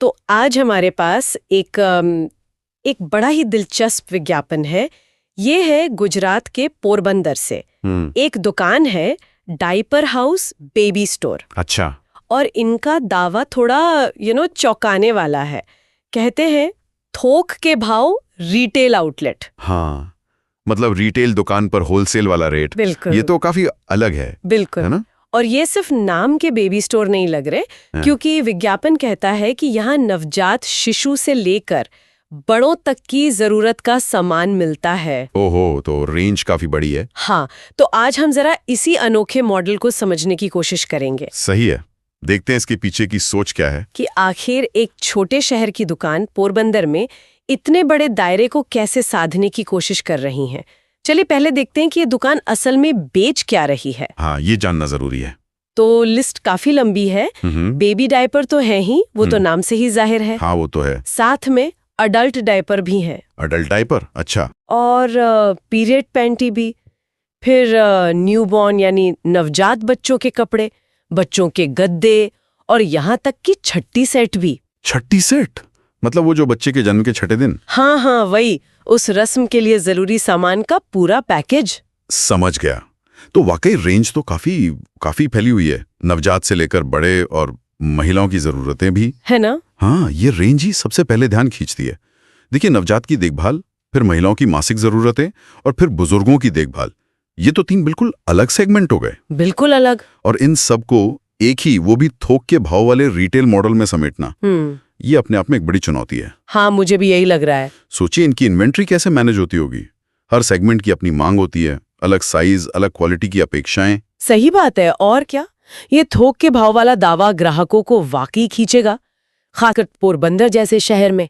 तो आज हमारे पास एक बड़ा ही दिलचस्प विज्ञापन है। ये है गुजरात के पोरबंदर से। एक दुकान है, डायपर हाउस बेबी स्टोर। अच्छा। और इनका दावा थोड़ा चौंकाने वाला है। कहते हैं थोक के भाव रिटेल आउटलेट। हाँ, मतलब रिटेल दुकान पर होलसेल वाला रेट। बिल्कुल, ये तो काफी अलग है। बिल्कुल, है ना? और ये सिर्फ नाम के बेबी स्टोर नहीं लग रहे, क्योंकि विज्ञापन कहता है कि यहाँ नवजात शिशु से लेकर बड़ों तक की जरूरत का सामान मिलता है। ओहो, तो रेंज काफी बड़ी है। हाँ, तो आज हम जरा इसी अनोखे मॉडल को समझने की कोशिश करेंगे। सही है, देखते हैं इसके पीछे की सोच क्या है। कि आखिर एक छोटे शहर की दुकान पोरबंदर में इतने बड़े दायरे को कैसे साधने की कोशिश कर रही हैं। चलिए पहले देखते हैं कि ये दुकान असल में बेच क्या रही है। हाँ, ये जानना जरूरी है। तो लिस्ट काफी लंबी है। बेबी डायपर तो है ही, वो तो नाम से ही जाहिर है। हाँ, वो तो है। साथ में अडल्ट डायपर भी है। अडल्ट डायपर, अच्छा। और पीरियड पैंटी भी, फिर न्यूबॉर्न यानी नवजात बच्चों के कपड़े, बच्चों के गद्दे, और यहाँ तक कि छट्टी सेट भी। छट्टी सेट मतलब वो जो बच्चे के जन्म के छठे दिन? हाँ हाँ, वही, उस रस्म के लिए जरूरी सामान का पूरा पैकेज। समझ गया। तो वाकई रेंज तो काफी फैली हुई है, नवजात से लेकर बड़े और महिलाओं की जरूरतें भी है ना। हाँ, ये रेंज ही सबसे पहले ध्यान खींचती है। देखिए, नवजात की देखभाल, फिर महिलाओं की मासिक जरूरतें, और फिर बुजुर्गों की देखभाल, ये तो 3 बिल्कुल अलग सेगमेंट हो गए। बिल्कुल अलग। और इन सब को एक ही, वो भी थोक के भाव वाले रिटेल मॉडल में समेटना, ये अपने आप में एक बड़ी चुनौती है। हाँ, मुझे भी यही लग रहा है। सोचिए इनकी इन्वेंट्री कैसे मैनेज होती होगी। हर सेगमेंट की अपनी मांग होती है, अलग साइज, अलग क्वालिटी की अपेक्षाएं। सही बात है। और क्या, ये थोक के भाव वाला दावा ग्राहकों को वाकई खींचेगा, खासकर पोरबंदर जैसे शहर में।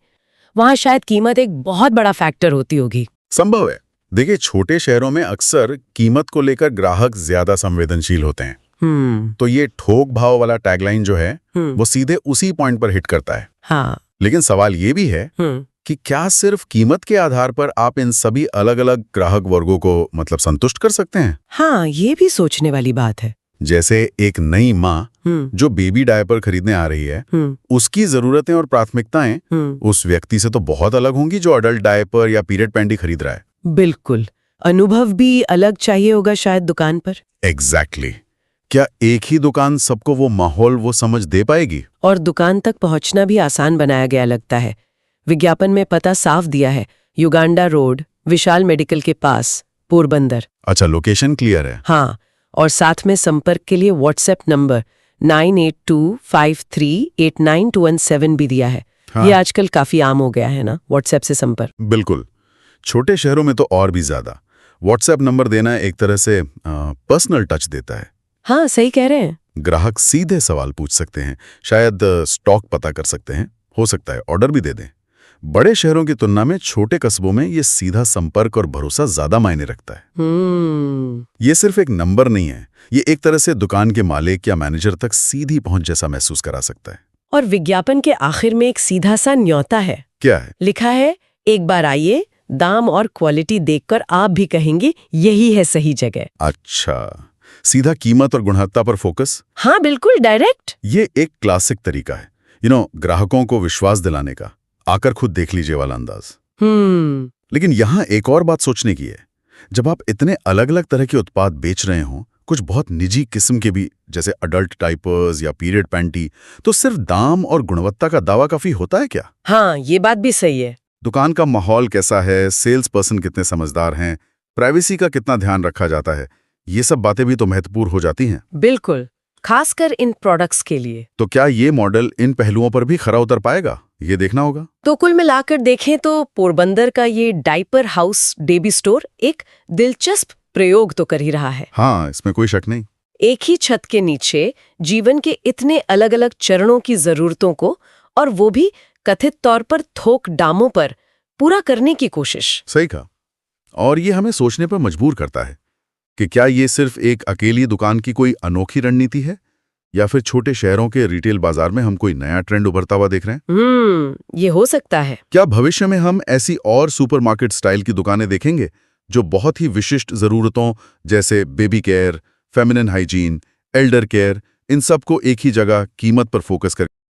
वहां शायद कीमत एक बहुत बड़ा फैक्टर होती होगी। संभव है। देखिए, छोटे शहरों में अक्सर कीमत को लेकर ग्राहक ज्यादा संवेदनशील होते हैं। तो ये थोक भाव वाला टैगलाइन जो है वो सीधे उसी पॉइंट पर हिट करता है। हाँ। लेकिन सवाल ये भी है कि क्या सिर्फ कीमत के आधार पर आप इन सभी अलग अलग ग्राहक वर्गों को संतुष्ट कर सकते हैं? हाँ, ये भी सोचने वाली बात है। जैसे एक नई माँ जो बेबी डायपर खरीदने आ रही है, उसकी जरूरतें और प्राथमिकताएं उस व्यक्ति से तो बहुत अलग होंगी जो अडल्ट डायपर या पीरियड पैंटी खरीद रहा है। बिल्कुल, अनुभव भी अलग चाहिए होगा शायद दुकान पर। एग्जैक्टली। क्या एक ही दुकान सबको वो माहौल, वो समझ दे पाएगी? और दुकान तक पहुंचना भी आसान बनाया गया लगता है। विज्ञापन में पता साफ दिया है, युगांडा रोड, विशाल मेडिकल के पास, पोरबंदर। अच्छा, लोकेशन क्लियर है। हाँ, और साथ में संपर्क के लिए व्हाट्सएप नंबर 9825389217 भी दिया है। हाँ। ये आजकल काफी आम हो गया है ना, व्हाट्सएप से संपर्क। बिल्कुल, छोटे शहरों में तो और भी ज्यादा। व्हाट्सएप नंबर देना एक तरह से पर्सनल टच देता है। हाँ, सही कह रहे हैं। ग्राहक सीधे सवाल पूछ सकते हैं, शायद स्टॉक पता कर सकते हैं, हो सकता है ऑर्डर भी दे दें। बड़े शहरों की तुलना में छोटे कस्बों में ये सीधा संपर्क और भरोसा ज्यादा मायने रखता है। ये सिर्फ एक नंबर नहीं है, ये एक तरह से दुकान के मालिक या मैनेजर तक सीधी पहुंच जैसा महसूस करा सकता है। और विज्ञापन के आखिर में एक सीधा सा न्योता है। क्या है? लिखा है, एक बार आइए, दाम और क्वालिटी देखकर आप भी कहेंगे यही है सही जगह। अच्छा, सीधा कीमत और गुणवत्ता पर फोकस। हाँ, बिल्कुल डायरेक्ट। ये एक क्लासिक तरीका है ग्राहकों को विश्वास दिलाने का, आकर खुद देख लीजिए वाला अंदाज। लेकिन यहाँ एक और बात सोचने की है। जब आप इतने अलग अलग तरह के उत्पाद बेच रहे हो, कुछ बहुत निजी किस्म के भी, जैसे अडल्ट डायपर्स या पीरियड पैंटी, तो सिर्फ दाम और गुणवत्ता का दावा काफी होता है क्या? हाँ, ये बात भी सही है। दुकान का माहौल कैसा है, सेल्स पर्सन कितने समझदार हैं, प्राइवेसी का कितना ध्यान रखा जाता है, ये सब बातें भी तो महत्वपूर्ण हो जाती हैं। बिल्कुल, खासकर इन प्रोडक्ट्स के लिए। तो क्या ये मॉडल इन पहलुओं पर भी खरा उतर पाएगा, ये देखना होगा। तो कुल मिलाकर देखें तो पोरबंदर का ये डायपर हाउस बेबी स्टोर एक दिलचस्प प्रयोग तो कर ही रहा है। हाँ, इसमें कोई शक नहीं। एक ही छत के नीचे जीवन के इतने अलग अलग चरणों की जरूरतों को, और वो भी कथित तौर पर थोक दामों पर, पूरा करने की कोशिश। सही कहा। और ये हमें सोचने पर मजबूर करता है कि क्या ये सिर्फ एक अकेली दुकान की कोई अनोखी रणनीति है, या फिर छोटे शहरों के रिटेल बाजार में हम कोई नया ट्रेंड उभरता हुआ देख रहे हैं। ये हो सकता है। क्या भविष्य में हम ऐसी और सुपरमार्केट स्टाइल की दुकानें देखेंगे जो बहुत ही विशिष्ट जरूरतों, जैसे baby care, feminine hygiene, elder care, इन सब को एक ही जगह कीमत पर फोकस कर